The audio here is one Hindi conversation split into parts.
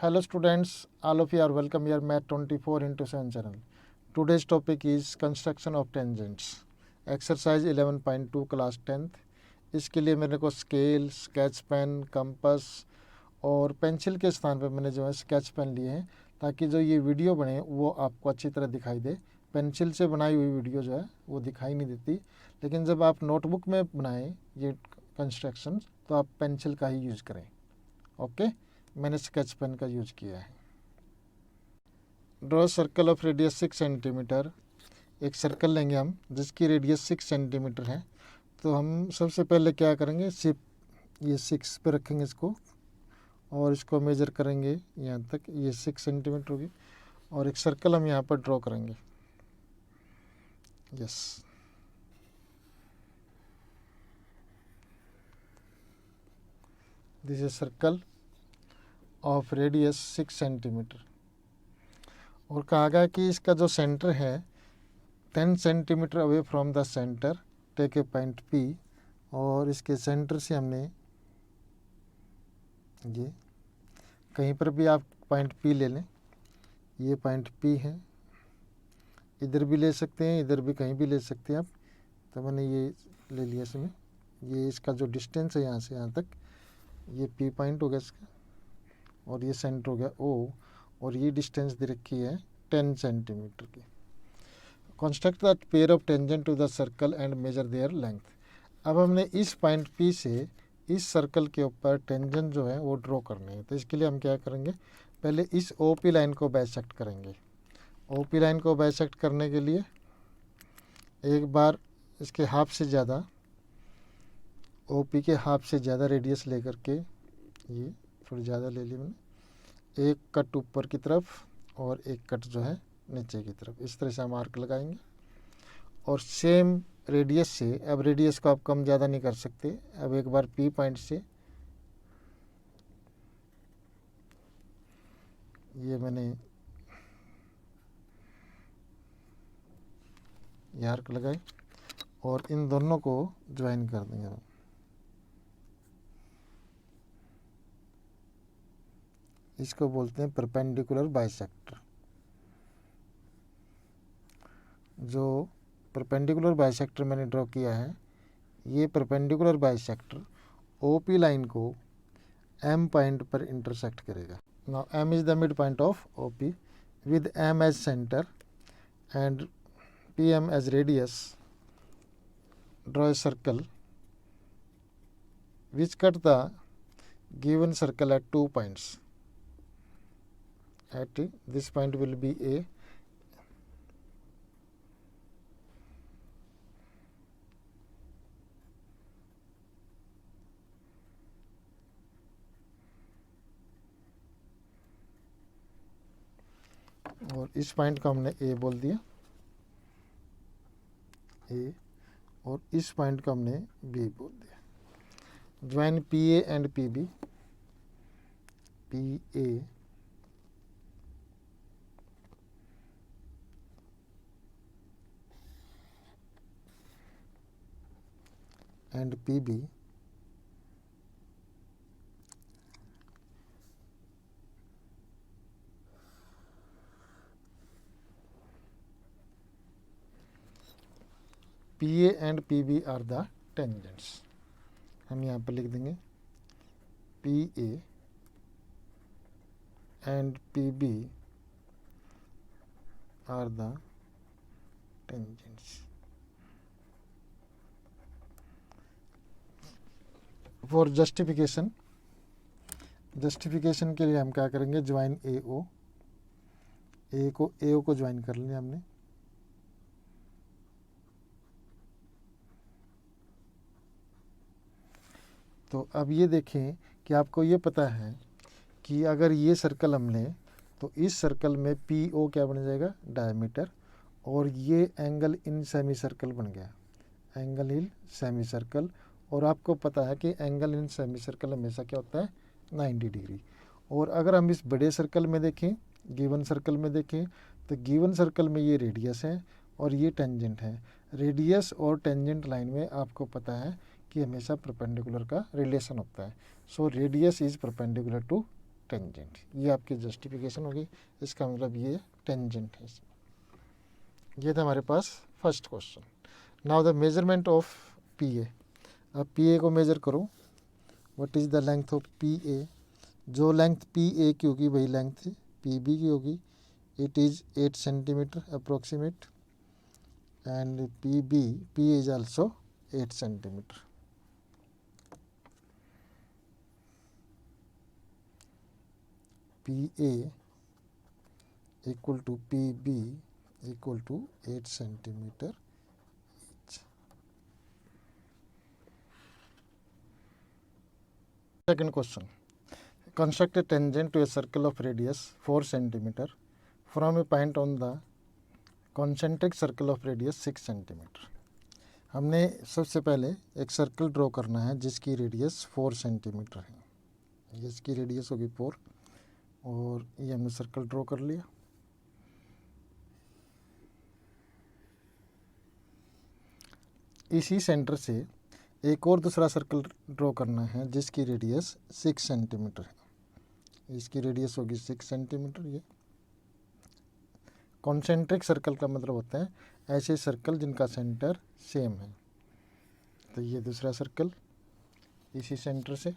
Hello students, all of you are welcome here Math 24 into 7 channel. Today's topic is construction of tangents. Exercise 11.2 class 10th. इसके लिए मेरे को स्केल, स्केच पेन, कंपास और पेंसिल के स्थान पे मैंने जो है स्केच पेन लिए हैं ताकि जो ये वीडियो बने वो आपको अच्छी तरह दिखाई दे। पेंसिल से बनाई हुई वीडियो जो है वो दिखाई नहीं देती, लेकिन जब आप नोटबुक में बनाएं ये कंस्ट्रक्शन तो आप पेंसिल का ही यूज़ करें। ओके, मैंने स्केच पेन का यूज किया है। Draw circle of radius 6 centimetre. एक सर्कल लेंगे हम जिसकी रेडियस 6 सेंटीमीटर है। तो हम सबसे पहले क्या करेंगे, सिर्फ ये 6 पे रखेंगे इसको और इसको मेजर करेंगे यहाँ तक, ये 6 सेंटीमीटर होगी और एक सर्कल हम यहाँ पर ड्रॉ करेंगे। Yes, this is circle of radius 6 centimetre और कहा गया कि इसका जो सेंटर है 10 centimetre away from the centre take a point P और इसके सेंटर से हमने ये कहीं पर भी आप पॉइंट P ले लें, ये पॉइंट P है, इधर भी ले सकते हैं, इधर भी कहीं भी ले सकते हैं आप। तो मैंने ये ले लिया इसमें, ये इसका जो डिस्टेंस है यहाँ से यहाँ तक, ये P पॉइंट हो गया इसका और ये सेंटर हो गया O और ये डिस्टेंस दे रखी है 10 सेंटीमीटर की। Construct the pair of tangent to the circle and measure their length. अब हमने इस पॉइंट P से इस सर्कल के ऊपर टेंजेंट जो है वो ड्रॉ करनी है। तो इसके लिए हम क्या करेंगे, पहले इस OP लाइन को बाइसेक्ट करेंगे। OP लाइन को बाइसेक्ट करने के लिए एक बार इसके हाफ से ज़्यादा, OP के हाफ से ज़्यादा रेडियस लेकर के, ये थोड़ी ज़्यादा ले ली मैंने, एक कट ऊपर की तरफ और एक कट जो है नीचे की तरफ, इस तरह से हम आर्क लगाएंगे और सेम रेडियस से, अब रेडियस को आप कम ज़्यादा नहीं कर सकते। अब एक बार P पॉइंट से ये मैंने ये आर्क लगाई और इन दोनों को ज्वाइन कर देंगे हम। इसको बोलते हैं परपेंडिकुलर बाइसेक्टर। जो परपेंडिकुलर बाइसेक्टर मैंने ड्रॉ किया है, ये परपेंडिकुलर बाइसेक्टर OP लाइन को M पॉइंट पर इंटरसेक्ट करेगा। Now M is the mid point of OP with M as center and PM as radius. Draw a circle which cut the given circle at 2 points. At this point will be A, और इस पॉइंट को हमने A बोल दिया, A, और इस पॉइंट को हमने B बोल दिया। Join PA and PB, PA and PB PA and PB are the tangents. हम यहाँ पर लिख देंगे PA and PB are the tangents. For justification के लिए हम क्या करेंगे, ज्वाइन AO, AO को ज्वाइन कर लिया हमने। तो अब ये देखें कि आपको ये पता है कि अगर ये सर्कल हम लें तो इस सर्कल में PO क्या बन जाएगा, डायमीटर, और ये एंगल इन सेमी सर्कल बन गया, एंगल इन सेमी सर्कल। और आपको पता है कि एंगल इन सेमी सर्कल हमेशा क्या होता है, 90 डिग्री। और अगर हम इस बड़े सर्कल में देखें, गिवन सर्कल में देखें, तो गिवन सर्कल में ये रेडियस है और ये टेंजेंट है। रेडियस और टेंजेंट लाइन में आपको पता है कि हमेशा परपेंडिकुलर का रिलेशन होता है। So radius is perpendicular to tangent. ये आपकी जस्टिफिकेशन होगी, इसका मतलब ये टेंजेंट है। ये था हमारे पास first question. Now the measurement of P A. अब पी ए को मेजर करो। What is the length of P A. जो लेंथ पी ए की होगी वही लेंथ पी बी की होगी। It is 8 centimetre approximate and P is also 8 centimetre. P A equal to PB equal to 8 centimeter each. Second question. Construct a tangent to a circle of radius 4 centimeter from a point on the concentric circle of radius 6 centimeter. हमने सबसे पहले एक सर्कल ड्रॉ करना है जिसकी रेडियस 4 सेंटीमीटर है। इसकी रेडियस होगी 4 और ये हमने सर्कल ड्रॉ कर लिया। इसी सेंटर से एक और दूसरा सर्कल ड्रॉ करना है जिसकी रेडियस 6 सेंटीमीटर है। इसकी रेडियस होगी 6 सेंटीमीटर। ये कॉन्सेंट्रिक सर्कल का मतलब होता है ऐसे सर्कल जिनका सेंटर सेम है। तो ये दूसरा सर्कल इसी सेंटर से,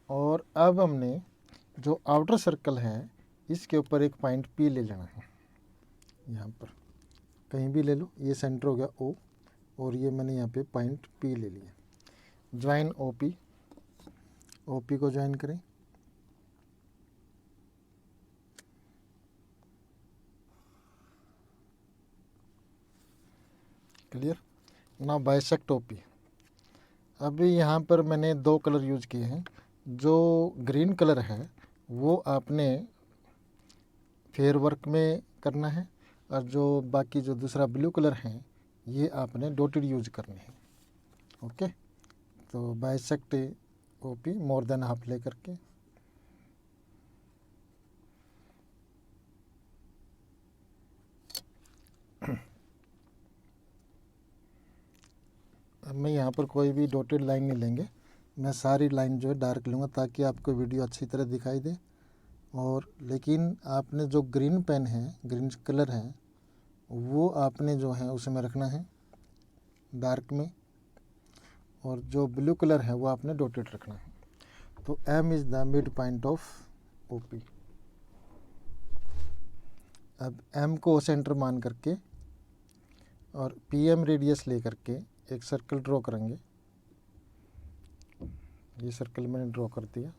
और अब हमने जो आउटर सर्कल है इसके ऊपर एक पॉइंट पी ले लेना है। यहाँ पर कहीं भी ले लो, ये सेंटर हो गया ओ और ये मैंने यहाँ पे पॉइंट पी ले लिया। ज्वाइन ओ पी को ज्वाइन करें। क्लियर। ना बाइसेक्ट ओ पी। अभी यहाँ पर मैंने 2 कलर यूज किए हैं। जो ग्रीन कलर है वो आपने फेयर वर्क में करना है और जो बाकी जो दूसरा ब्लू कलर है ये आपने डॉटेड यूज करने हैं। ओके, तो bisect O P more than half ले करके अब मैं यहाँ पर कोई भी डॉटेड लाइन नहीं लेंगे, मैं सारी लाइन जो है डार्क लूँगा ताकि आपको वीडियो अच्छी तरह दिखाई दे। और लेकिन आपने जो ग्रीन पेन है, ग्रीन कलर है, वो आपने जो है उसमें रखना है डार्क में, और जो ब्लू कलर है वो आपने डॉटेड रखना है। तो M is the mid point of O P. अब M को सेंटर मान करके और PM रेडियस ले करके एक सर्कल ड्रॉ करेंगे। ये सर्कल मैंने ड्रॉ कर दिया।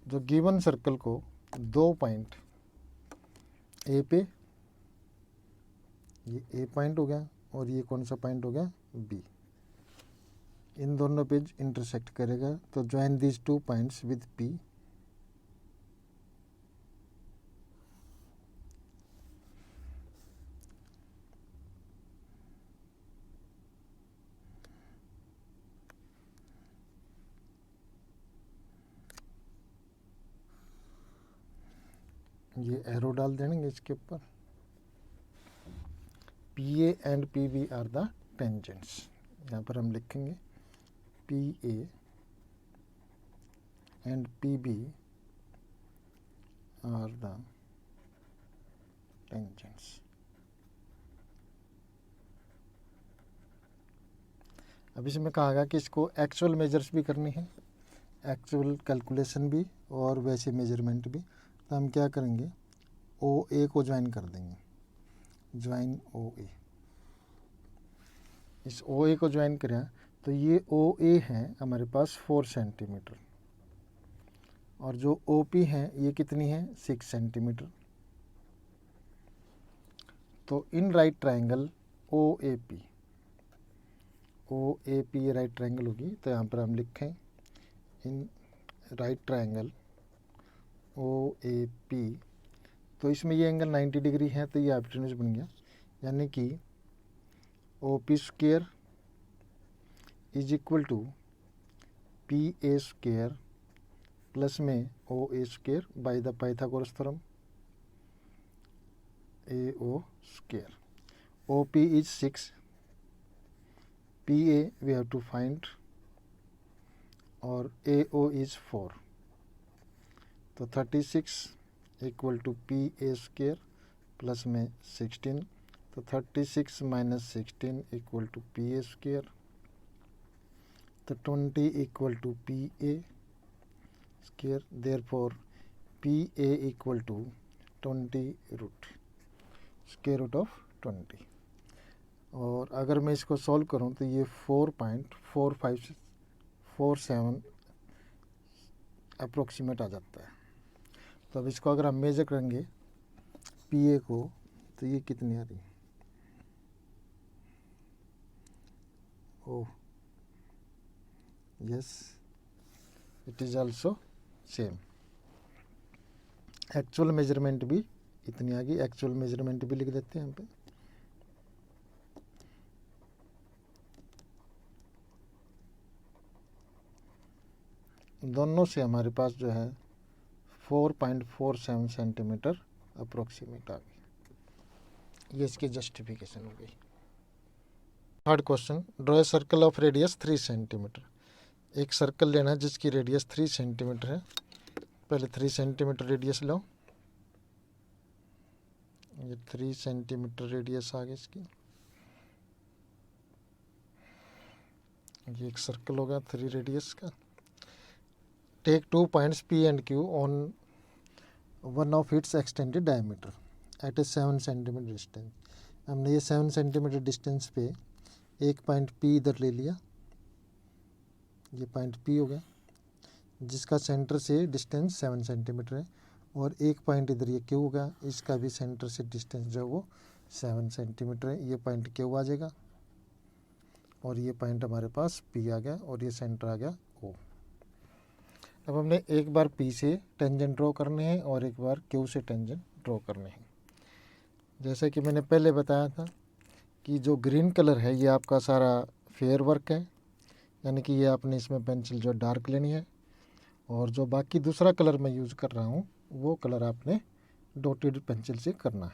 जो गिवन सर्कल को 2 पॉइंट ए पे, ये ए पॉइंट हो गया और ये कौन सा पॉइंट हो गया बी, इन दोनों पे इंटरसेक्ट करेगा। तो join these 2 points with P. ये एरो डाल देंगे इसके ऊपर। P A and P B are the tangents. यहाँ पर हम लिखेंगे P A and P B are the tangents. अब इसमें कहा गया कि इसको एक्चुअल मेजर्स भी करनी है, एक्चुअल कैलकुलेशन भी और वैसे मेजरमेंट भी। तो हम क्या करेंगे, ओ ए को ज्वाइन कर देंगे। ज्वाइन ओ ए। इस ओ ए को ज्वाइन करें तो ये ओ ए है हमारे पास 4 सेंटीमीटर और जो ओ पी है ये कितनी है 6 सेंटीमीटर। तो in right triangle O A P right triangle होगी। तो यहाँ पर हम लिखें in right triangle O A P. तो इसमें ये एंगल 90 डिग्री है तो ये हाइपोटेन्यूज बन गया, यानी कि O P square is equal to P A square plus में O A square by the Pythagoras theorem A O square. O P is 6, P A we have to find, और AO इज़ 4, तो 36 इक्वल टू PA² प्लस में 16, तो 36 माइनस 16 इक्वल टू PA², तो 20 equal to PA², therefore PA equal to 20 root square root of 20। और अगर मैं इसको सॉल्व करूं तो ये 4.4547 अप्रोक्सीमेट आ जाता है। तो अब इसको अगर हम मेजर करेंगे PA को, तो ये कितनी आ रही है? Oh yes, it is also same. Actual measurement भी इतनी आ गई, एक्चुअल मेजरमेंट भी लिख देते हैं यहाँ पे। दोनों से हमारे पास जो है 4.47 सेंटीमीटर अप्रोक्सीमेट आ गई। ये इसकी जस्टिफिकेशन हो गई। Third question, draw a circle of radius 3 centimetre. एक सर्कल लेना है जिसकी रेडियस 3 सेंटीमीटर है। पहले 3 सेंटीमीटर रेडियस लो, ये 3 सेंटीमीटर रेडियस आ गई इसकी। ये एक सर्कल होगा 3 रेडियस का। Take 2 points P and Q on one of its extended diameter at a 7 centimetre distance. हमने ये 7 सेंटीमीटर डिस्टेंस पे एक पॉइंट P इधर ले लिया, ये पॉइंट P हो गया जिसका सेंटर से डिस्टेंस 7 सेंटीमीटर है, और एक पॉइंट इधर ये Q होगा, इसका भी सेंटर से डिस्टेंस जो है वो 7 सेंटीमीटर है। ये पॉइंट Q आ जाएगा और ये पॉइंट हमारे पास P आ गया और ये सेंटर आ गया O। अब हमने एक बार P से टेंजेंट ड्रॉ करने हैं और एक बार Q से टेंजेंट ड्रॉ करने हैं। जैसे कि मैंने पहले बताया था कि जो ग्रीन कलर है ये आपका सारा फेयर वर्क है, यानी कि ये आपने इसमें पेंसिल जो डार्क लेनी है, और जो बाकी दूसरा कलर मैं यूज़ कर रहा हूँ वो कलर आपने डॉटेड पेंसिल से करना है।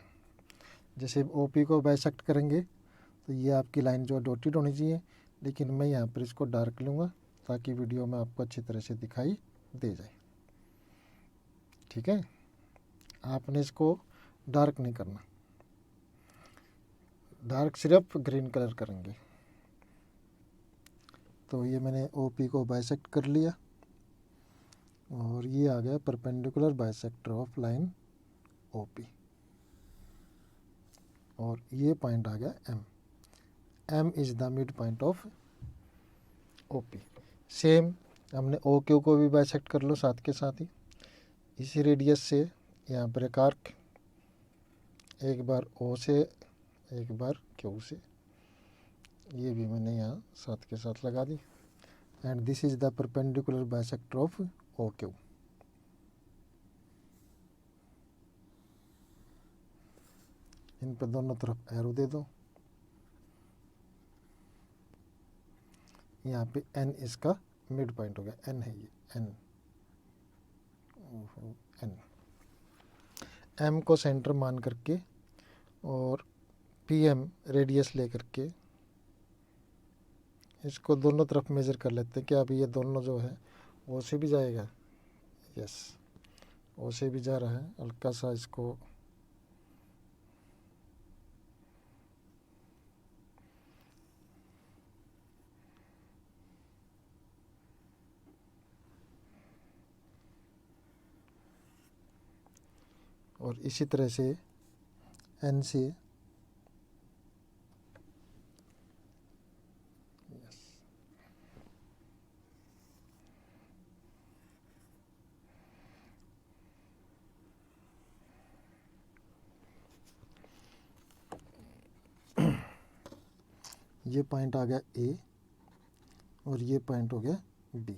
जैसे OP को बाइसेक्ट करेंगे तो ये आपकी लाइन जो डॉटेड होनी चाहिए, लेकिन मैं यहाँ पर इसको डार्क लूँगा ताकि वीडियो में आपको अच्छी तरह से दिखाई दे जाए। ठीक है, आपने इसको डार्क नहीं करना, डार्क सिर्फ ग्रीन कलर करेंगे। तो ये मैंने OP को बाइसेक्ट कर लिया और ये आ गया perpendicular bisector of line OP, और ये पॉइंट आ गया M। M is the mid point of OP। Same हमने OQ को भी बाइसेक्ट कर लो साथ के साथ ही। इसी रेडियस से यहाँ पर एक आर्क, एक बार O से एक बार Q से, ये भी मैंने यहाँ साथ के साथ लगा दी। And this is the perpendicular bisector of OQ। इन पर दोनों तरफ एरो दे दो। यहाँ पे N इसका मिड पॉइंट हो गया, N है ये N। N M को सेंटर मान करके और PM रेडियस ले करके इसको दोनों तरफ मेज़र कर लेते हैं। क्या अभी ये दोनों जो है O से भी जाएगा? यस, O से भी जा रहा है। हल्का सा इसको और इसी तरह से N से ये पॉइंट आ गया A और ये पॉइंट हो गया B।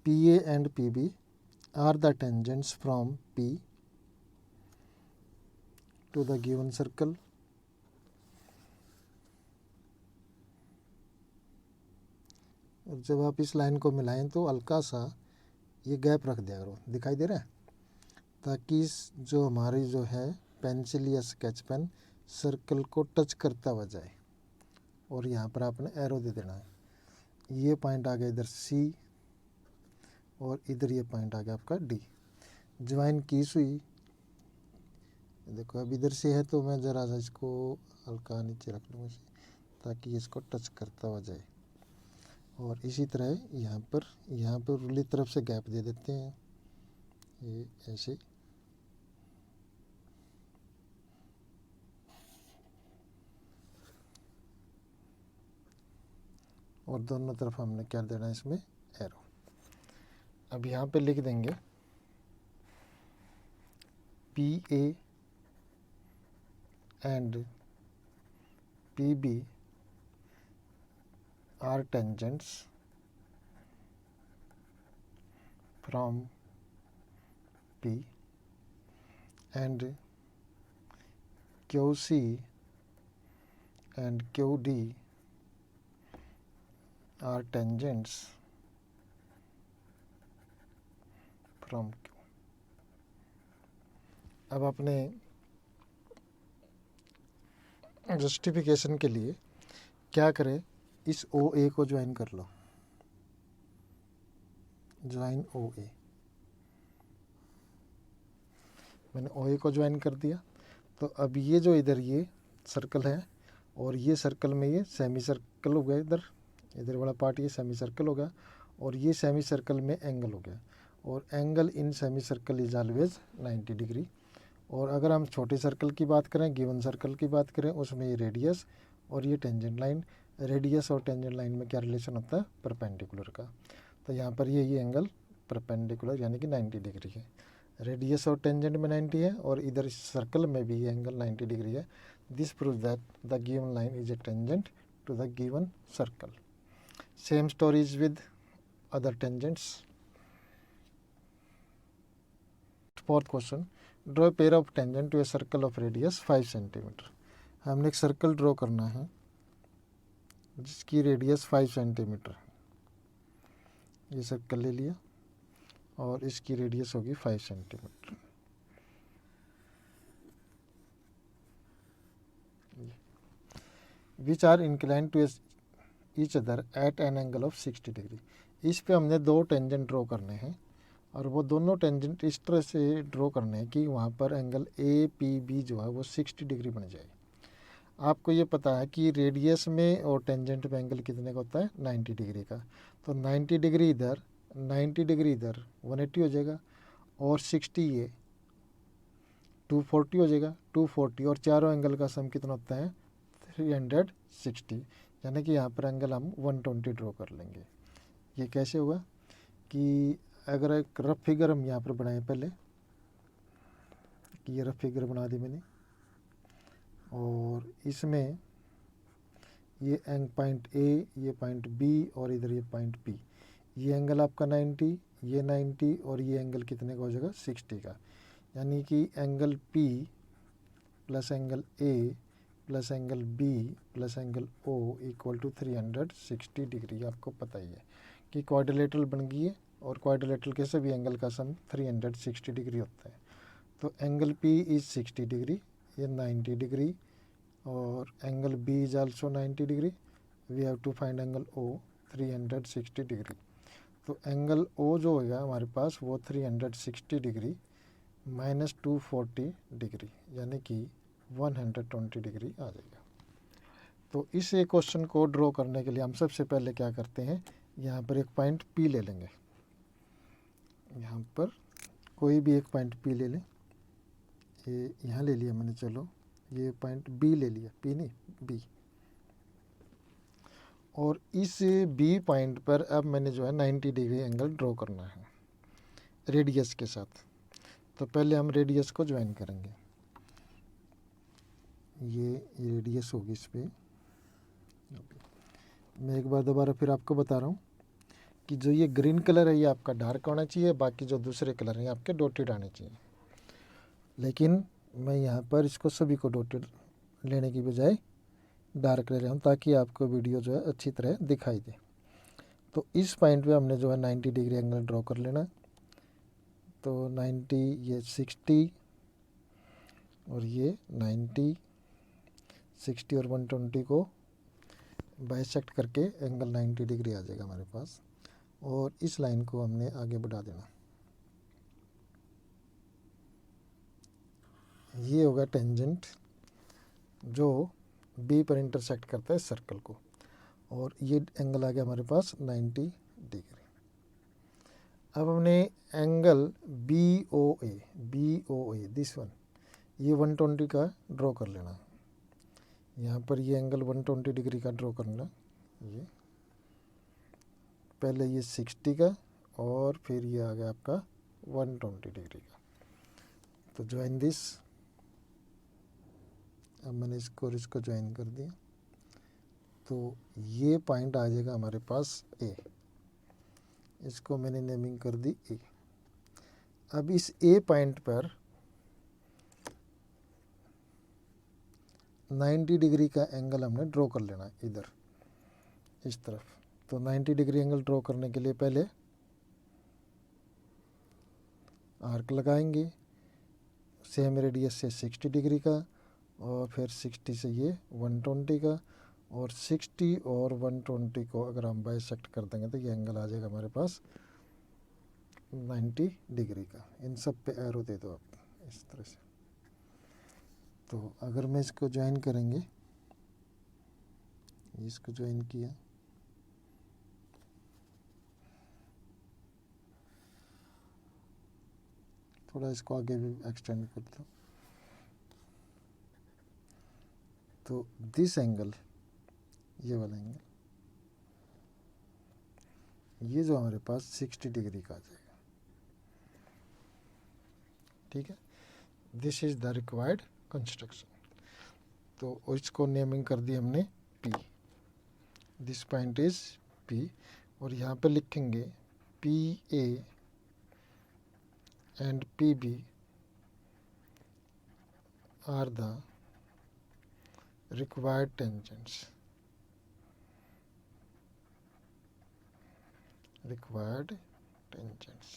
PA and PB are the tangents from P to the given circle. और जब आप इस लाइन को मिलाएं तो हल्का सा ये गैप रख दिया करो, दिखाई दे रहा है, ताकि इस जो हमारी जो है पेंसिल या स्केच पेन सर्कल को टच करता हुआ जाए। और यहाँ पर आपने एरो दे देना है। ये पॉइंट आ गया इधर C और इधर ये पॉइंट आ गया आपका डी। ज्वाइन की सुई, देखो अब इधर से है तो मैं ज़रा सा इसको हल्का नीचे रख लूँगा ताकि इसको टच करता हुआ जाए। और इसी तरह यहाँ पर उरली तरफ से गैप दे देते हैं, ये ऐसे। और दोनों तरफ हमने क्या देना है इसमें, एरो। अब यहाँ पे लिख देंगे P A and P B are tangents from P and QC and QD are tangents from Q। अब अपने जस्टिफिकेशन के लिए क्या करें, इस OA को ज्वाइन कर लो, ज्वाइन OA। मैंने OA को ज्वाइन कर दिया। तो अब ये जो इधर ये सर्कल है और ये सर्कल में ये सेमी सर्कल हो गया, इधर वाला पार्ट ये सेमी सर्कल हो गया और ये सेमी सर्कल में एंगल हो गया। और angle in semi circle is always 90 degree. और अगर हम छोटे सर्कल की बात करें, गिवन सर्कल की बात करें, उसमें ये रेडियस और ये टेंजेंट लाइन, रेडियस और टेंजेंट लाइन में क्या रिलेशन होता है, परपेंडिकुलर का। तो यहाँ पर ये एंगल परपेंडिकुलर यानी कि 90 डिग्री है। रेडियस और टेंजेंट में 90 है और इधर इस सर्कल में भी ये एंगल 90 डिग्री है। This prove that the given line is a tangent to the given circle. Same stories with other tangents. Fourth question, draw pair of tangent to a circle of radius 5 centimetre. हमने एक सर्कल ड्रॉ करना है जिसकी रेडियस 5 सेंटीमीटर है। ये सर्कल ले लिया और इसकी रेडियस होगी 5 centimetre. Which are incline to each other at an angle of 60 degree. इस पे हमने दो टेंजेंट ड्रॉ करने हैं और वो दोनों टेंजेंट इस तरह से ड्रॉ करने हैं कि वहाँ पर एंगल APB जो है वो 60 डिग्री बन जाए। आपको ये पता है कि रेडियस में और टेंजेंट में एंगल कितने का होता है, 90 डिग्री का। तो 90 डिग्री इधर, 90 डिग्री इधर 180 हो जाएगा और 60 ये 240 हो जाएगा, 240 और चारों एंगल का सम कितना होता है, 360। यानी कि यहाँ पर एंगल हम 120 ड्रॉ कर लेंगे। ये कैसे होगा कि अगर एक रफ फिगर हम यहाँ पर बनाए पहले, कि ये रफ फिगर बना दी मैंने और इसमें ये पॉइंट A, ये पॉइंट B और इधर ये पॉइंट P। ये एंगल आपका 90, ये 90 और ये एंगल कितने का हो जाएगा, 60 का। यानी कि angle P plus angle A plus angle B plus angle O equal to 360 degree. आपको पता ही है कि क्वाड्रिलेटरल बन गई है और क्वाड्रिलेटरल के सभी एंगल का सम 360 डिग्री होता है। तो एंगल P इज 60 डिग्री, ये 90 डिग्री और angle B is also 90 degree. We have to find angle O 360 degree. तो एंगल O जो होगा हमारे पास वो 360 डिग्री माइनस 240 डिग्री यानी कि 120 डिग्री आ जाएगा। तो इस क्वेश्चन को ड्रॉ करने के लिए हम सबसे पहले क्या करते हैं, यहाँ पर एक पॉइंट P ले लेंगे। यहाँ पर कोई भी एक पॉइंट P ले लें, ये यहाँ ले लिया मैंने, चलो ये पॉइंट B ले लिया, P नहीं B। और इस B पॉइंट पर अब मैंने जो है 90 डिग्री एंगल ड्रॉ करना है रेडियस के साथ। तो पहले हम रेडियस को ज्वाइन करेंगे। ये रेडियस होगी इस पर। मैं एक बार दोबारा फिर आपको बता रहा हूँ कि जो ये ग्रीन कलर है ये आपका डार्क होना चाहिए, बाकी जो दूसरे कलर हैं आपके डॉटेड आने चाहिए। लेकिन मैं यहाँ पर इसको सभी को डॉटेड लेने की बजाय डार्क ले रहा हूँ ताकि आपको वीडियो जो है अच्छी तरह दिखाई दे। तो इस पॉइंट पे हमने जो है 90 डिग्री एंगल ड्रॉ कर लेना। तो 90, ये 60 और ये 90, 60 और 120 को बाइसेक्ट करके एंगल 90 डिग्री आ जाएगा हमारे पास। और इस लाइन को हमने आगे बढ़ा देना। ये होगा टेंजेंट जो बी पर इंटरसेक्ट करता है सर्कल को, और ये एंगल आ गया हमारे पास 90 डिग्री। अब हमने angle B O A this one, ये 120 का ड्रॉ कर लेना। यहाँ पर ये एंगल 120 डिग्री का ड्रॉ करना। ये पहले ये 60 का और फिर ये आ गया आपका 120 डिग्री का। तो ज्वाइन दिस, अब मैंने इसको और इसको ज्वाइन कर दिया, तो ये पॉइंट आ जाएगा हमारे पास ए। इसको मैंने नेमिंग कर दी ए। अब इस ए पॉइंट पर 90 डिग्री का एंगल हमने ड्रॉ कर लेना इधर इस तरफ। तो 90 डिग्री एंगल ड्रॉ करने के लिए पहले आर्क लगाएंगे सेम रेडियस से 60 डिग्री का, और फिर 60 से ये 120 का, और 60 और 120 को अगर हम बाइसेक्ट कर देंगे तो ये एंगल आ जाएगा हमारे पास 90 डिग्री का। इन सब पे एरो दे दो आप इस तरह से। तो अगर मैं इसको ज्वाइन करेंगे, इसको ज्वाइन किया, थोड़ा इसको आगे भी एक्सटेंड करता हूँ, तो दिस एंगल, ये वाला एंगल, ये जो हमारे पास 60 डिग्री का आ जाएगा। ठीक है, this is the required construction. तो इसको नेमिंग कर दी हमने P, this point is P, और यहाँ पे लिखेंगे P A and P B are the required tangents, required tangents.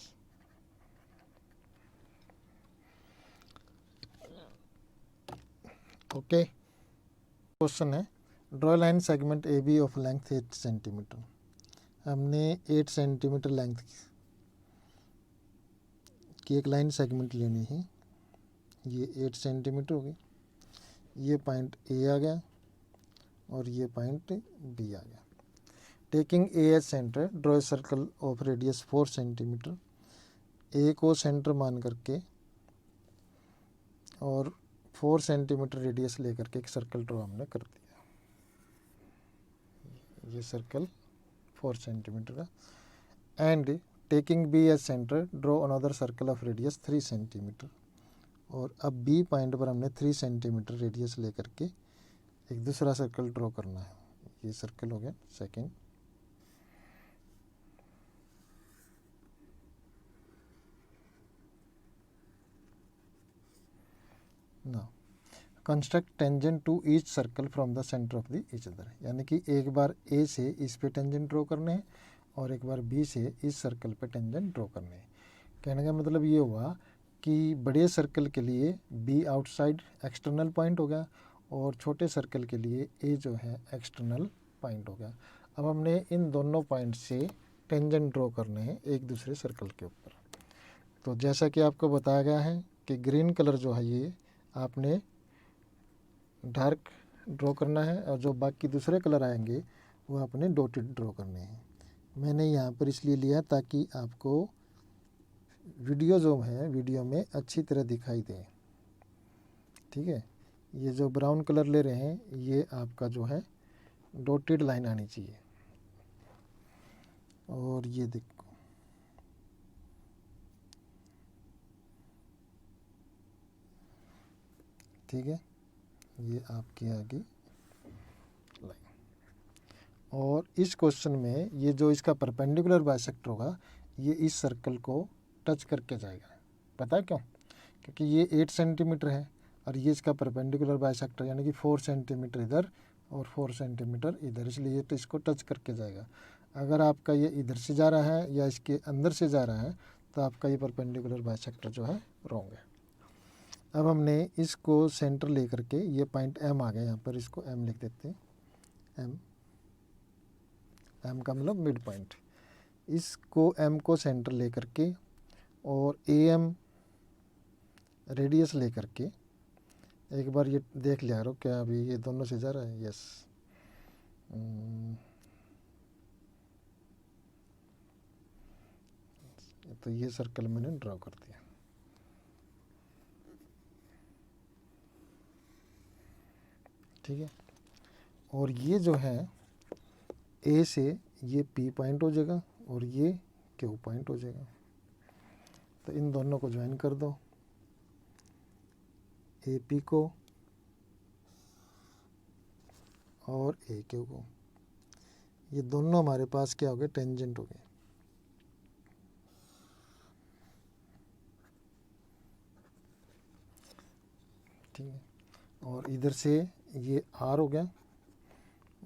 Okay, question है draw line segment A B of length 8 centimetre. हमने 8 सेंटीमीटर लेंथ की एक लाइन सेगमेंट लेनी है। ये 8 सेंटीमीटर होगी, ये पॉइंट ए आ गया और ये पॉइंट बी आ गया। Taking A as centre draw a circle of radius 4 centimetre. A को सेंटर मान करके और 4 सेंटीमीटर रेडियस लेकर के एक सर्कल ड्रॉ हमने कर दिया। ये सर्कल 4 सेंटीमीटर का। And taking B as centre draw another circle of radius 3 centimetre. और अब बी पॉइंट पर हमने 3 सेंटीमीटर रेडियस लेकर के एक दूसरा सर्कल ड्रॉ करना है। ये सर्कल हो गया second. Now construct tangent to each circle from the centre of the each other, यानी कि एक बार ए से इस पे टेंजेंट ड्रॉ करने हैं और एक बार बी से इस सर्कल पे टेंजेंट ड्रॉ करने हैं। कहने का मतलब ये हुआ कि बड़े सर्कल के लिए बी आउटसाइड एक्सटर्नल पॉइंट हो गया और छोटे सर्कल के लिए ए जो है एक्सटर्नल पॉइंट हो गया। अब हमने इन दोनों पॉइंट से टेंजेंट ड्रॉ करने हैं एक दूसरे सर्कल के ऊपर। तो जैसा कि आपको बताया गया है कि ग्रीन कलर जो है ये आपने डार्क ड्रॉ करना है और जो बाकी दूसरे कलर आएंगे वो आपने डॉटेड ड्रॉ करने हैं। मैंने यहाँ पर इसलिए लिया ताकि आपको वीडियो जो है वीडियो में अच्छी तरह दिखाई दे। ठीक है, ये जो ब्राउन कलर ले रहे हैं ये आपका जो है डॉटेड लाइन आनी चाहिए। और ये देखो ठीक है, ये आपकी आगे लाइन। और इस क्वेश्चन में ये जो इसका परपेंडिकुलर बाइसेक्टर होगा ये इस सर्कल को टच करके जाएगा। पता है क्यों? क्योंकि ये 8 सेंटीमीटर है और ये इसका परपेंडिकुलर बाइसेक्टर यानी कि 4 सेंटीमीटर इधर और 4 सेंटीमीटर इधर, इसलिए ये तो इसको टच करके जाएगा। अगर आपका ये इधर से जा रहा है या इसके अंदर से जा रहा है तो आपका ये परपेंडिकुलर बाइसेक्टर जो है रॉन्ग है। अब हमने इसको सेंटर ले करके ये पॉइंट एम आ गया, यहाँ पर इसको एम लिख देते हैं। एम का मतलब मिड पॉइंट। इसको एम को सेंटर लेकर के और ए एम रेडियस लेकर के एक बार ये देख लिया करो क्या अभी ये दोनों से जा रहा है। यस, तो ये सर्कल मैंने ड्रॉ कर दिया। ठीक है, और ये जो है ए से ये पी पॉइंट हो जाएगा और ये क्यू पॉइंट हो जाएगा। तो इन दोनों को ज्वाइन कर दो, ए पी को और ए क्यू को। ये दोनों हमारे पास क्या हो गए, टेंजेंट हो गए। ठीक है, और इधर से ये आर हो गया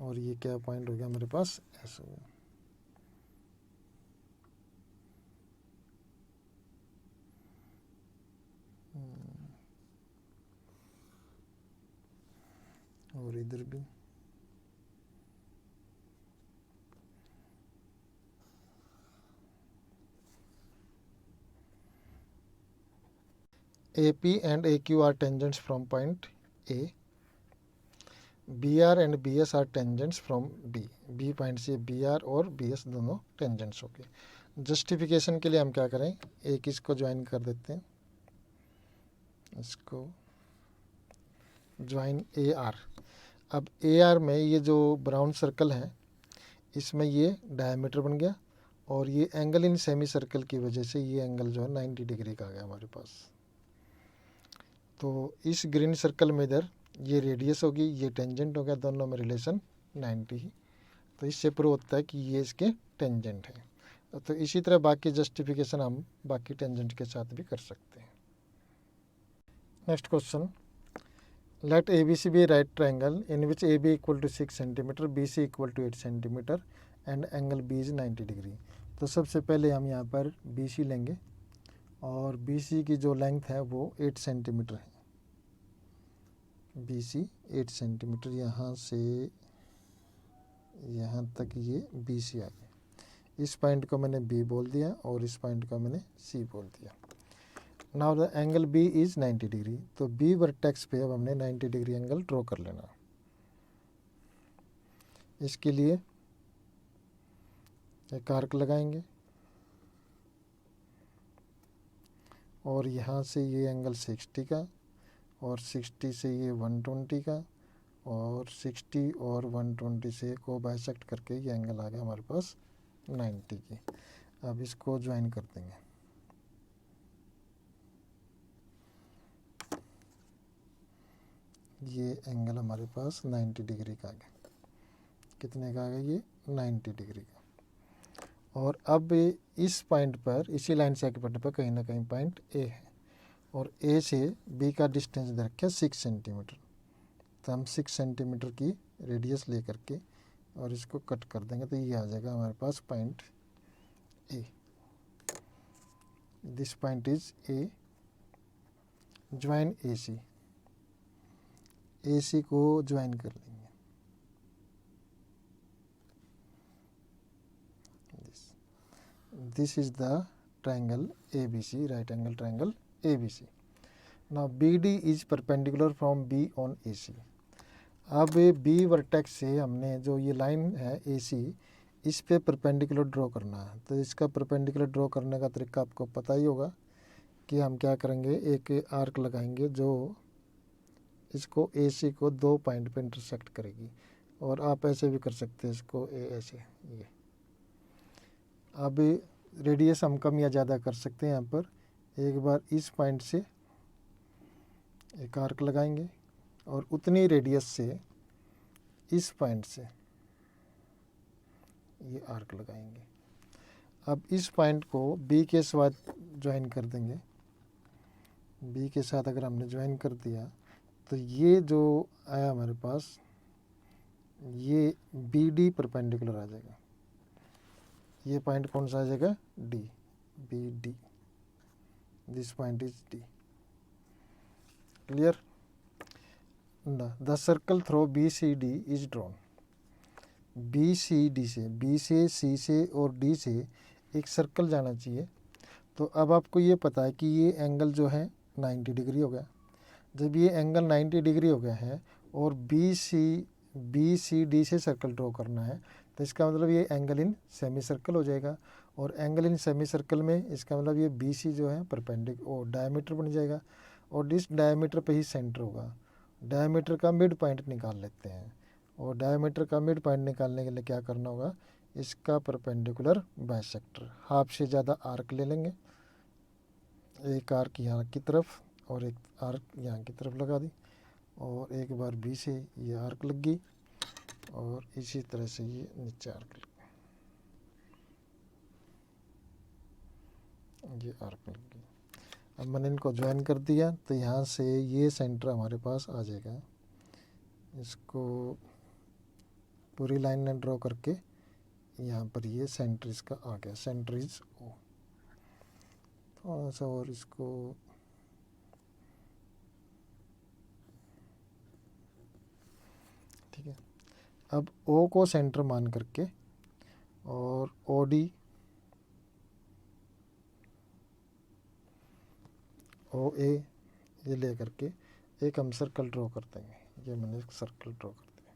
और ये क्या पॉइंट हो गया मेरे पास, एस हो गया। और इधर भी AP and AQ are tangents from point A. BR and BS are tangents from B. B point से BR और BS दोनों टेंजेंट्स हो गए। जस्टिफिकेशन के लिए हम क्या करें, एक इसको ज्वाइन कर देते हैं, इसको ज्वाइन AR। अब AR में ये जो ब्राउन सर्कल है इसमें ये डायमीटर बन गया और ये एंगल इन सेमी सर्कल की वजह से ये एंगल जो है 90 डिग्री का आ गया हमारे पास। तो इस ग्रीन सर्कल में इधर ये रेडियस होगी, ये टेंजेंट हो गया, दोनों में रिलेशन 90 ही। तो इससे प्रूव होता है कि ये इसके टेंजेंट है। तो इसी तरह बाकी जस्टिफिकेशन हम बाकी टेंजेंट के साथ भी कर सकते हैं। Next question, let ABC be a right triangle in which AB equal to 6 cm, BC equal to 8 cm and angle B is 90 degree. तो सबसे पहले हम यहाँ पर BC लेंगे और BC की जो लेंथ है वो 8 सेंटीमीटर है। BC 8 सेंटीमीटर, यहाँ से यहाँ तक ये BC आ गया। इस पॉइंट को मैंने B बोल दिया और इस पॉइंट को मैंने C बोल दिया। Now the angle B is 90 degree. तो B वर्टेक्स पे अब हमने 90 डिग्री एंगल ड्रॉ कर लेना। इसके लिए एक आर्क लगाएंगे और यहाँ से ये एंगल 60 का और 60 से ये 120 का और 60 और 120 से को बाइसेक्ट करके ये एंगल आ गया हमारे पास 90 की। अब इसको ज्वाइन कर देंगे। ये एंगल हमारे पास 90 डिग्री का आ गया। कितने का आ गया, ये 90 डिग्री का। और अब इस पॉइंट पर, इसी लाइन से आगे बढ़ने पर कहीं ना कहीं पॉइंट ए है और ए से बी का डिस्टेंस दे रखा है 6 सेंटीमीटर। तो हम 6 सेंटीमीटर की रेडियस ले करके और इसको कट कर देंगे तो ये आ जाएगा हमारे पास point A. This point is A. Join AC, AC को ज्वाइन कर लेंगे। This is the triangle ABC, right angle triangle ABC. Now BD is perpendicular from B on AC. अब B वर्टेक्स से हमने जो ये लाइन है AC, इस पे परपेंडिकुलर ड्रॉ करना है। तो इसका परपेंडिकुलर ड्रॉ करने का तरीका आपको पता ही होगा कि हम क्या करेंगे, एक आर्क लगाएंगे जो इसको AC को 2 पॉइंट पे इंटरसेक्ट करेगी। और आप ऐसे भी कर सकते हैं इसको ऐसे। ये अब रेडियस हम कम या ज़्यादा कर सकते हैं। यहाँ पर एक बार इस पॉइंट से एक आर्क लगाएंगे और उतनी रेडियस से इस पॉइंट से ये आर्क लगाएंगे। अब इस पॉइंट को B के साथ ज्वाइन कर देंगे। B के साथ अगर हमने ज्वाइन कर दिया तो ये जो आया हमारे पास, ये BD परपेंडिकुलर आ जाएगा। ये पॉइंट कौन सा आ जाएगा, D, BD। This point is D। Clear? The circle through BCD is drawn. BCD से, B से, C से और D से एक सर्कल जाना चाहिए। तो अब आपको ये पता है कि ये एंगल जो है 90 डिग्री हो गया। जब ये एंगल 90 डिग्री हो गया है और बी सी डी से सर्कल ड्रॉ करना है, तो इसका मतलब ये एंगल इन सेमी सर्कल हो जाएगा। और एंगल इन सेमी सर्कल में इसका मतलब ये बी सी जो है परपेंडिकुलर और डायमीटर बन जाएगा, और इस डायमीटर पे ही सेंटर होगा। डायमीटर का मिड पॉइंट निकाल लेते हैं, और डायमीटर का मिड पॉइंट निकालने के लिए क्या करना होगा, इसका परपेंडिकुलर बाइसेक्टर हाफ से ज़्यादा आर्क ले लेंगे। एक आर्क यहाँ की तरफ और एक आर्क यहाँ की तरफ लगा दी, और एक बार बी से ये आर्क लग गई, और इसी तरह से ये नीचे आर्क लग गई, ये आर्क लग गई। अब मैंने इनको ज्वाइन कर दिया, तो यहाँ से ये सेंटर हमारे पास आ जाएगा। इसको पूरी लाइन में ड्रॉ करके यहाँ पर ये सेंटर इसका आ गया, सेंटर इज ओ। थोड़ा सा और इसको ठीक है। अब ओ को सेंटर मान करके और ओ डी ओ ए ये ले करके एक हम सर्कल ड्रॉ कर देंगे। ये मैंने एक सर्कल ड्रॉ कर दिया,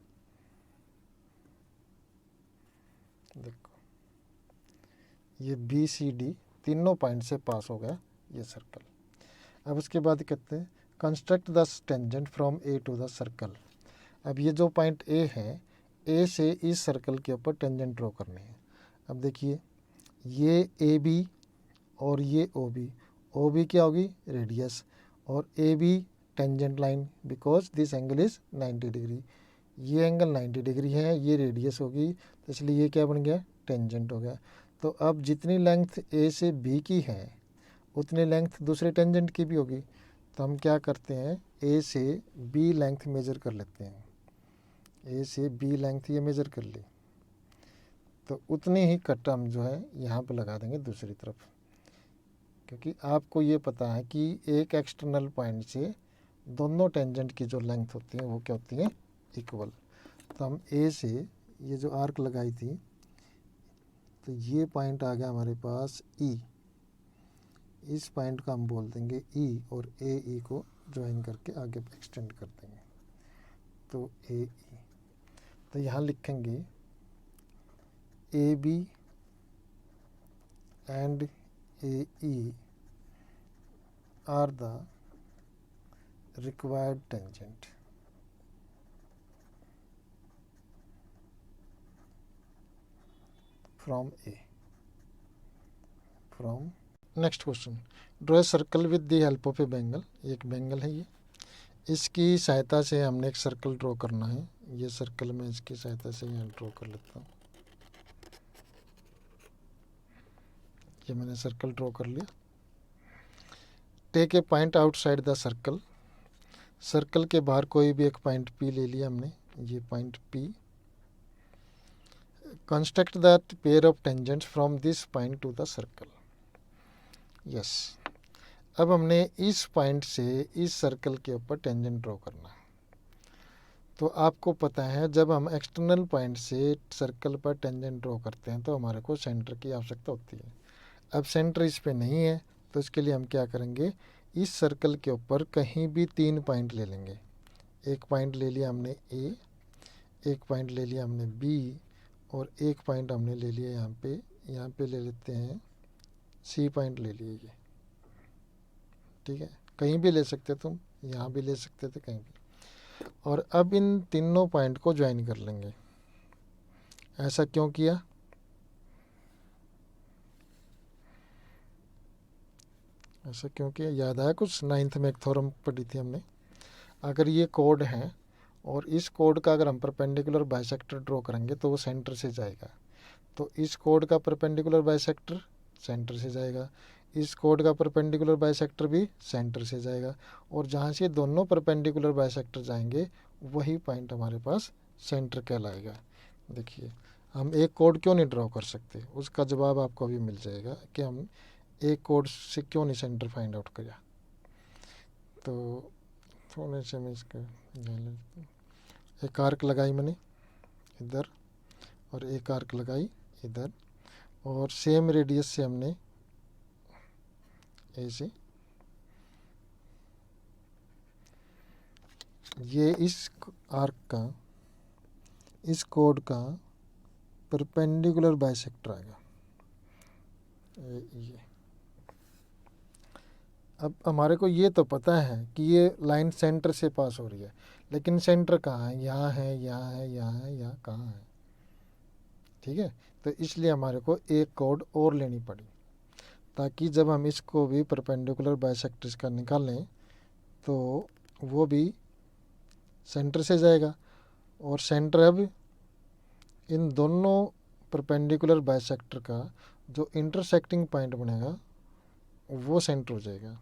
देखो ये बी सी डी तीनों पॉइंट से पास हो गया ये सर्कल। अब उसके बाद कहते हैं construct the tangent from A to the circle. अब ये जो पॉइंट ए है, ए से इस सर्कल के ऊपर टेंजेंट ड्रॉ करनी है। अब देखिए ये ए बी और ये ओ बी, ओ बी क्या होगी, रेडियस, और A B tangent line, because this angle is 90 degree. ये एंगल 90 डिग्री है, ये रेडियस होगी, तो इसलिए ये क्या बन गया, टेंजेंट हो गया। तो अब जितनी लेंथ ए से बी की है उतनी लेंथ दूसरे टेंजेंट की भी होगी। तो हम क्या करते हैं, ए से बी लेंथ मेजर कर लेते हैं। ए से बी लेंथ ये मेजर कर ली, तो उतनी ही कट हम जो है यहाँ पे लगा देंगे दूसरी तरफ, क्योंकि आपको ये पता है कि एक एक्सटर्नल पॉइंट से दोनों टेंजेंट की जो लेंथ होती है वो क्या होती है, इक्वल। तो हम ए से ये जो आर्क लगाई थी, तो ये पॉइंट आ गया हमारे पास ई, इस पॉइंट को हम बोल देंगे ई, और ए ई को ज्वाइन करके आगे एक्सटेंड कर देंगे, तो ए ई। तो यहाँ लिखेंगे A B and A E are the required tangent from A. From next question, draw a circle with the help of a bangle। एक बेंगल है ये, इसकी सहायता से हमने एक सर्कल ड्रॉ करना है। ये सर्कल में इसकी सहायता से यहाँ ड्रॉ कर लेता हूँ। ये मैंने सर्कल ड्रॉ कर लिया। Take a point outside the circle, circle के बाहर कोई भी एक पॉइंट पी ले लिया हमने, ये point P. Construct that pair of tangents from this point two the circle. Yes, अब हमने इस पॉइंट से इस सर्कल के ऊपर टेंजेंट ड्रॉ करना है। तो आपको पता है जब हम एक्सटर्नल पॉइंट से सर्कल पर टेंजेंट ड्रॉ करते हैं तो हमारे को सेंटर की आवश्यकता होती है। अब सेंटर इस पे नहीं है, तो इसके लिए हम क्या करेंगे, इस सर्कल के ऊपर कहीं भी 3 पॉइंट ले लेंगे। एक पॉइंट ले लिया हमने ए, एक पॉइंट ले लिया हमने बी, और एक पॉइंट हमने ले लिया यहाँ पे ले लेते हैं सी पॉइंट ले लिए ये, ठीक है। कहीं भी ले सकते तुम, यहाँ भी ले सकते थे, कहीं भी। और अब इन तीनों पॉइंट को ज्वाइन कर लेंगे। ऐसा क्यों किया, ऐसा क्यों किया, याद आया कुछ, 9th में एक थ्योरम पढ़ी थी हमने। अगर ये कोड है और इस कोड का अगर हम परपेंडिकुलर बाइसेक्टर ड्रॉ करेंगे तो वो सेंटर से जाएगा। तो इस कोड का परपेंडिकुलर बाइसेक्टर सेंटर से जाएगा, इस कोड का परपेंडिकुलर बाइसेक्टर भी सेंटर से जाएगा, और जहाँ से दोनों परपेंडिकुलर बाइसेक्टर जाएंगे वही पॉइंट हमारे पास सेंटर कहलाएगा। देखिए हम एक कोड क्यों नहीं ड्रॉ कर सकते, उसका जवाब आपको अभी मिल जाएगा कि हम एक कोड से क्यों नहीं सेंटर फाइंड आउट किया। तो थोड़े से मैं इसका एक आर्क लगाई मैंने इधर, और एक आर्क लगाई इधर, और सेम रेडियस से हमने ऐसे ये इस आर्क का, इस कोड का परपेंडिकुलर बाइसेक्टर आएगा ये। अब हमारे को ये तो पता है कि ये लाइन सेंटर से पास हो रही है, लेकिन सेंटर कहाँ है? यहाँ है, यहाँ है, यहाँ है, यहाँ कहाँ है? ठीक है, तो इसलिए हमारे को एक कोड और लेनी पड़ी, ताकि जब हम इसको भी परपेंडिकुलर बाइसेक्टर का निकालें तो वो भी सेंटर से जाएगा, और सेंटर अब इन दोनों परपेंडिकुलर बाइसेक्टर का जो इंटरसेक्टिंग पॉइंट बनेगा वो सेंटर हो जाएगा।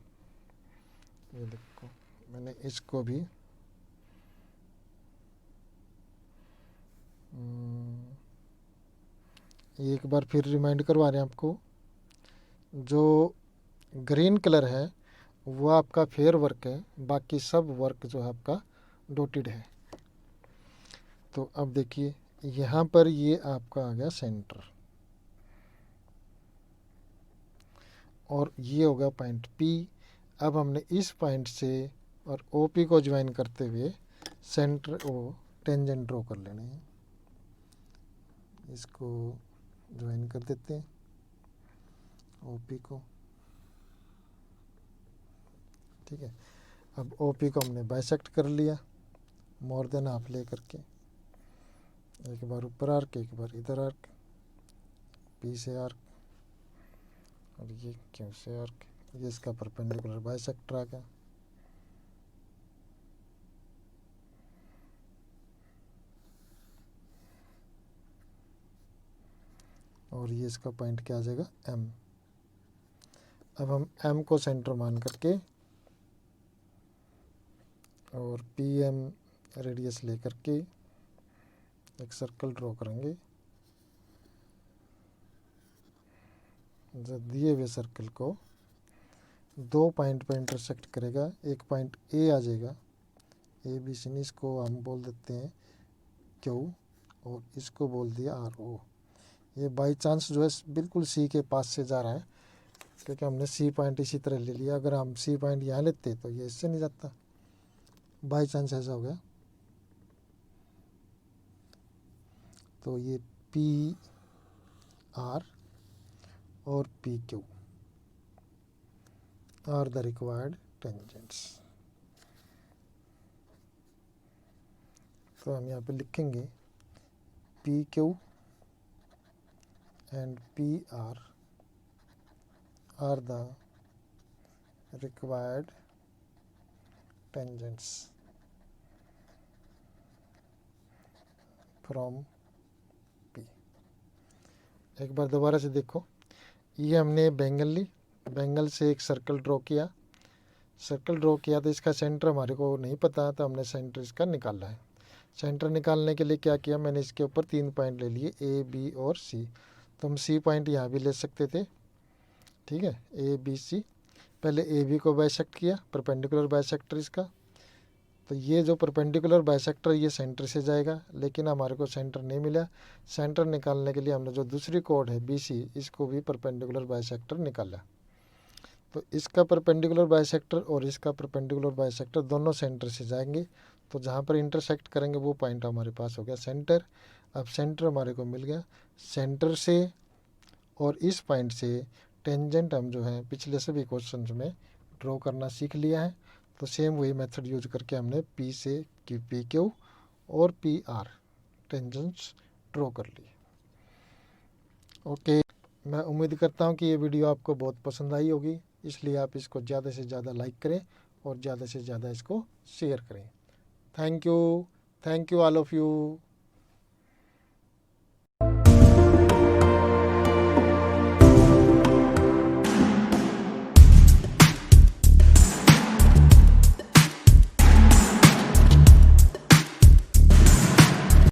ये देखो मैंने इसको भी एक बार फिर रिमाइंड करवा रहे हैं आपको। जो ग्रीन कलर है वो आपका फेयर वर्क है, बाकी सब वर्क जो है आपका डॉटेड है। तो अब देखिए यहाँ पर ये आपका आ गया सेंटर, और ये होगा पॉइंट P। अब हमने इस पॉइंट से और OP को ज्वाइन करते हुए सेंटर ओ टेंजेंट ड्रॉ कर लेने हैं। इसको ज्वाइन कर देते हैं OP को। ठीक है, अब OP को हमने बाइसेक्ट कर लिया मोर देन हाफ ले करके, एक बार ऊपर आर्क, एक बार इधर आर्क, P से आर्क और ये Q से आर्क, ये इसका परपेंडिकुलर बाइसेक्टर आ गया। और ये इसका पॉइंट क्या आ जाएगा? M। अब हम M को सेंटर मान करके और PM रेडियस लेकर के एक सर्कल ड्रॉ करेंगे। जब दिए हुए सर्कल को दो पॉइंट पर इंटरसेक्ट करेगा, एक पॉइंट A आ जाएगा, ABC, इसको हम बोल देते हैं Q और इसको बोल दिया RO। ये बाई चांस जो है बिल्कुल C के पास से जा रहा है, क्योंकि हमने C पॉइंट इसी तरह ले लिया। अगर हम C पॉइंट यहाँ लेते तो ये इससे नहीं जाता, बाई चांस ऐसा हो गया। तो ये PR और PQ are the required tangents. तो हम यहाँ पे लिखेंगे PQ and PR are the required tangents from P। एक बार दोबारा से देखो, ये हमने बैंगल ली, बैंगल से एक सर्कल ड्रॉ किया, सर्कल ड्रॉ किया तो इसका सेंटर हमारे को नहीं पता, तो हमने सेंटर इसका निकाला है। सेंटर निकालने के लिए क्या किया, मैंने इसके ऊपर 3 पॉइंट ले लिए A, B और C। तो हम C पॉइंट यहाँ भी ले सकते थे। ठीक है, ABC, पहले AB को बाइसेक्ट किया, परपेंडिकुलर बाइसेक्टर इसका। तो ये जो परपेंडिकुलर बाइसेक्टर ये सेंटर से जाएगा, लेकिन हमारे को सेंटर नहीं मिला। सेंटर निकालने के लिए हमने जो दूसरी कोड है BC, इसको भी परपेंडिकुलर बाइसेक्टर निकाला। तो इसका परपेंडिकुलर बाइसेक्टर और इसका परपेंडिकुलर बाइसेक्टर दोनों सेंटर से जाएंगे, तो जहाँ पर इंटरसेक्ट करेंगे वो पॉइंट हमारे पास हो गया सेंटर। अब सेंटर हमारे को मिल गया, सेंटर से और इस पॉइंट से टेंजेंट हम जो है पिछले सभी क्वेश्चंस में ड्रॉ करना सीख लिया है। तो सेम वही मेथड यूज करके हमने P से PQ और PR टेंजेंट्स ड्रॉ कर लिए। ओके, मैं उम्मीद करता हूँ कि ये वीडियो आपको बहुत पसंद आई होगी, इसलिए आप इसको ज़्यादा से ज़्यादा लाइक करें और ज़्यादा से ज़्यादा इसको शेयर करें। Thank you all of you.